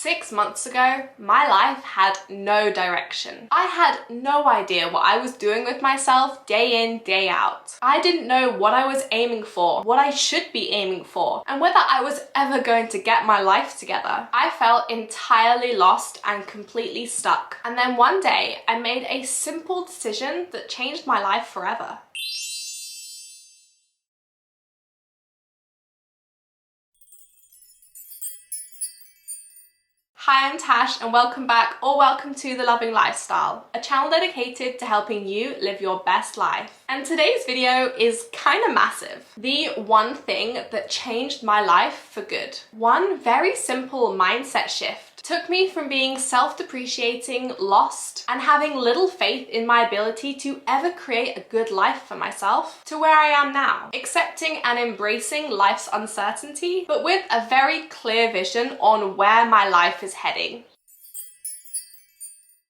6 months ago, my life had no direction. I had no idea what I was doing with myself day in, day out. I didn't know what I was aiming for, what I should be aiming for, and whether I was ever going to get my life together. I felt entirely lost and completely stuck. And then one day, I made a simple decision that changed my life forever. Hi, I'm Tash and welcome back or welcome to The Loving Lifestyle, a channel dedicated to helping you live your best life. And today's video is kind of massive. The one thing that changed my life for good. One very simple mindset shift took me from being self-depreciating, lost, and having little faith in my ability to ever create a good life for myself to where I am now, accepting and embracing life's uncertainty, but with a very clear vision on where my life is heading.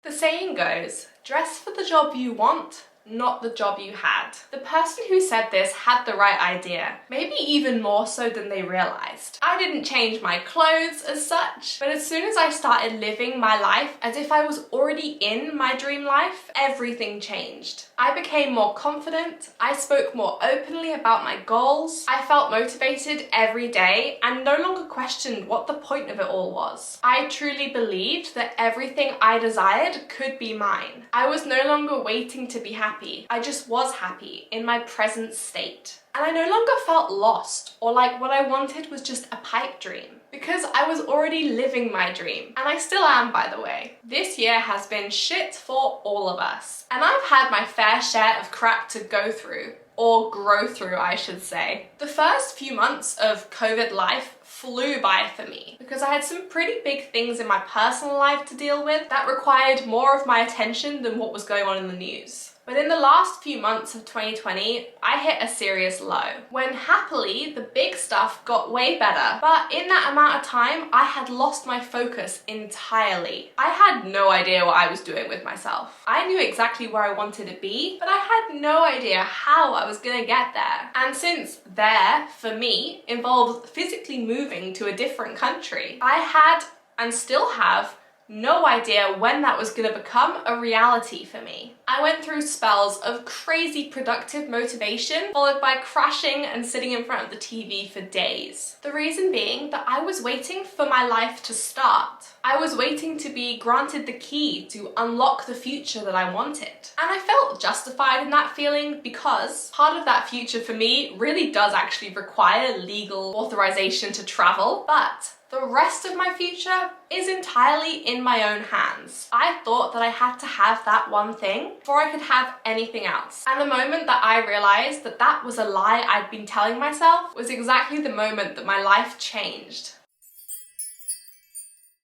The saying goes, dress for the job you want, not the job you had. The person who said this had the right idea, maybe even more so than they realized. I didn't change my clothes as such, but as soon as I started living my life as if I was already in my dream life, everything changed. I became more confident, I spoke more openly about my goals, I felt motivated every day and no longer questioned what the point of it all was. I truly believed that everything I desired could be mine. I was no longer waiting to be happy. I just was happy in my present state. And I no longer felt lost or like what I wanted was just a pipe dream, because I was already living my dream, and I still am, by the way. This year has been shit for all of us, and I've had my fair share of crap to go through, or grow through, I should say. The first few months of COVID life flew by for me because I had some pretty big things in my personal life to deal with that required more of my attention than what was going on in the news. But in the last few months of 2020, I hit a serious low, when happily the big stuff got way better. But in that amount of time, I had lost my focus entirely. I had no idea what I was doing with myself. I knew exactly where I wanted to be, but I had no idea how I was gonna get there. And since there, for me, involves physically moving to a different country, I had, and still have, no idea when that was gonna become a reality for me. I went through spells of crazy productive motivation, followed by crashing and sitting in front of the TV for days. The reason being that I was waiting for my life to start. I was waiting to be granted the key to unlock the future that I wanted. And I felt justified in that feeling because part of that future for me really does actually require legal authorization to travel, but the rest of my future is entirely in my own hands. I thought that I had to have that one thing before I could have anything else. And the moment that I realized that that was a lie I'd been telling myself was exactly the moment that my life changed.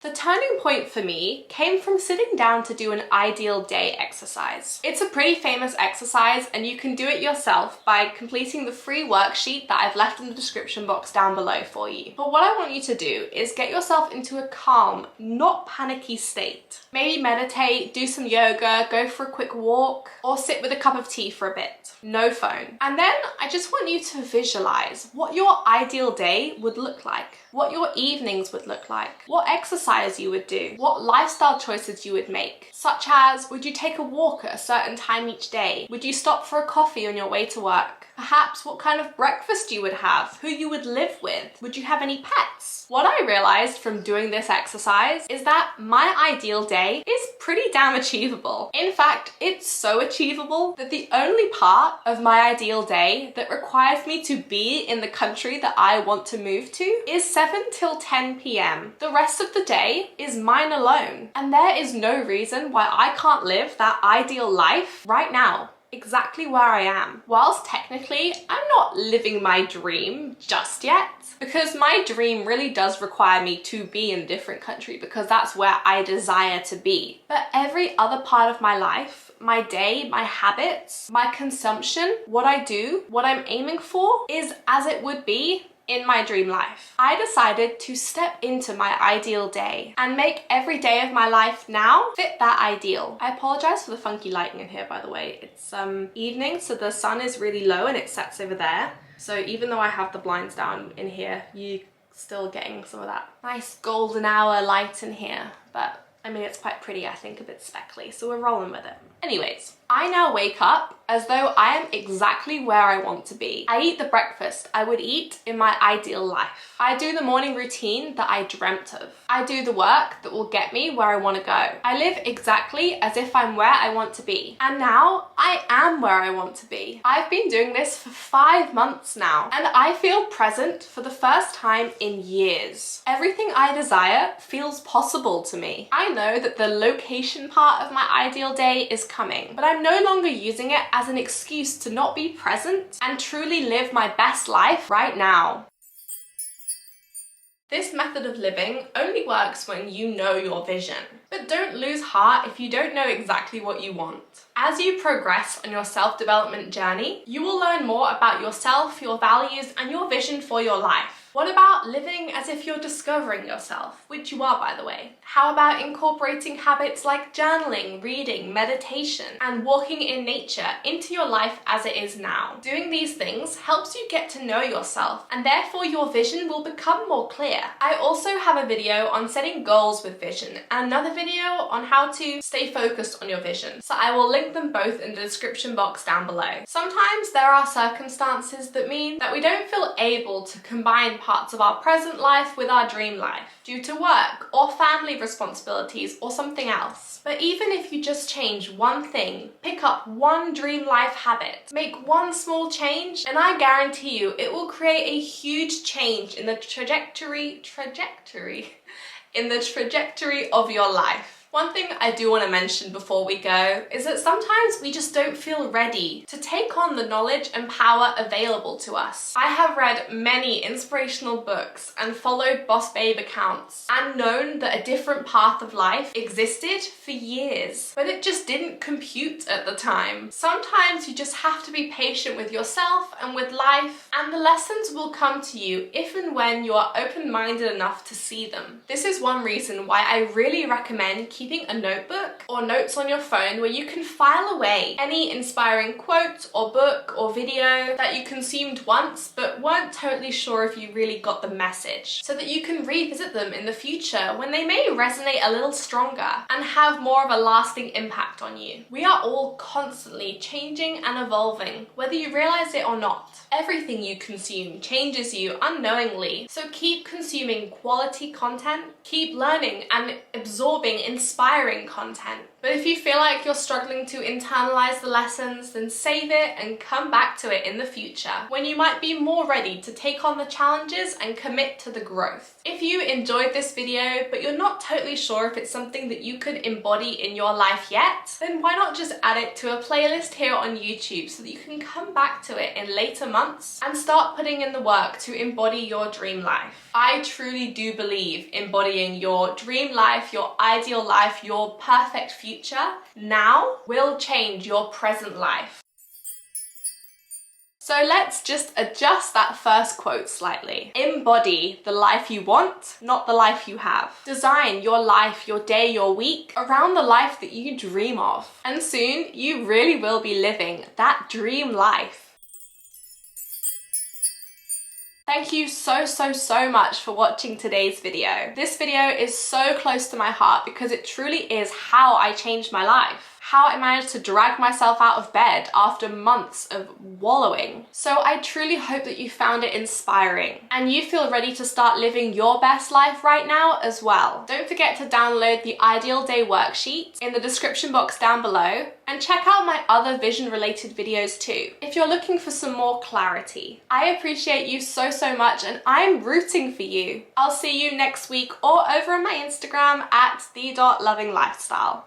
The turning point for me came from sitting down to do an ideal day exercise. It's a pretty famous exercise and you can do it yourself by completing the free worksheet that I've left in the description box down below for you. But what I want you to do is get yourself into a calm, not panicky state. Maybe meditate, do some yoga, go for a quick walk, or sit with a cup of tea for a bit. No phone. And then I just want you to visualize what your ideal day would look like, what your evenings would look like, what exercise you would do, what lifestyle choices you would make, such as, would you take a walk at a certain time each day? Would you stop for a coffee on your way to work? Perhaps what kind of breakfast you would have, who you would live with, would you have any pets? What I realized from doing this exercise is that my ideal day is pretty damn achievable. In fact, it's so achievable that the only part of my ideal day that requires me to be in the country that I want to move to is 7 till 10 p.m. The rest of the day is mine alone. And there is no reason why I can't live that ideal life right now, exactly where I am. Whilst technically I'm not living my dream just yet, because my dream really does require me to be in a different country because that's where I desire to be. But every other part of my life, my day, my habits, my consumption, what I do, what I'm aiming for is as it would be in my dream life. I decided to step into my ideal day and make every day of my life now fit that ideal. I apologize for the funky lighting in here, by the way. It's evening, so the sun is really low and it sets over there. So even though I have the blinds down in here, you Still getting some of that nice golden hour light in here, but I mean, it's quite pretty, I think, a bit speckly, so we're rolling with it. Anyways, I now wake up as though I am exactly where I want to be. I eat the breakfast I would eat in my ideal life. I do the morning routine that I dreamt of. I do the work that will get me where I want to go. I live exactly as if I'm where I want to be. And now I am where I want to be. I've been doing this for 5 months now, and I feel present for the first time in years. Everything I desire feels possible to me. I know that the location part of my ideal day is coming, but I'm no longer using it as an excuse to not be present and truly live my best life right now. This method of living only works when you know your vision. But don't lose heart if you don't know exactly what you want. As you progress on your self-development journey, you will learn more about yourself, your values, and your vision for your life. What about living as if you're discovering yourself, which you are, by the way? How about incorporating habits like journaling, reading, meditation, and walking in nature into your life as it is now? Doing these things helps you get to know yourself, and therefore your vision will become more clear. I also have a video on setting goals with vision, and another video on how to stay focused on your vision, so I will link them both in the description box down below. Sometimes there are circumstances that mean that we don't feel able to combine parts of our present life with our dream life due to work or family responsibilities or something else. But even if you just change one thing, pick up one dream life habit, make one small change, and I guarantee you it will create a huge change in the trajectory of your life. One thing I do want to mention before we go is that sometimes we just don't feel ready to take on the knowledge and power available to us. I have read many inspirational books and followed boss babe accounts and known that a different path of life existed for years, but it just didn't compute at the time. Sometimes you just have to be patient with yourself and with life, and the lessons will come to you if and when you are open-minded enough to see them. This is one reason why I really recommend keeping a notebook or notes on your phone where you can file away any inspiring quote or book or video that you consumed once but weren't totally sure if you really got the message, so that you can revisit them in the future when they may resonate a little stronger and have more of a lasting impact on you. We are all constantly changing and evolving, whether you realize it or not. Everything you consume changes you unknowingly, so keep consuming quality content, keep learning and absorbing inspiring content. But if you feel like you're struggling to internalize the lessons, then save it and come back to it in the future when you might be more ready to take on the challenges and commit to the growth. If you enjoyed this video but you're not totally sure if it's something that you could embody in your life yet, then why not just add it to a playlist here on YouTube so that you can come back to it in later months and start putting in the work to embody your dream life. I truly do believe embodying your dream life, your ideal life, your perfect future now will change your present life. So let's just adjust that first quote slightly. Embody the life you want, not the life you have. Design your life, your day, your week around the life that you dream of. And soon you really will be living that dream life. Thank you so much for watching today's video. This video is so close to my heart because it truly is how I changed my life. How I managed to drag myself out of bed after months of wallowing. So I truly hope that you found it inspiring and you feel ready to start living your best life right now as well. Don't forget to download the Ideal Day worksheet in the description box down below and check out my other vision related videos too if you're looking for some more clarity. I appreciate you so much and I'm rooting for you. I'll see you next week or over on my Instagram at the.lovinglifestyle.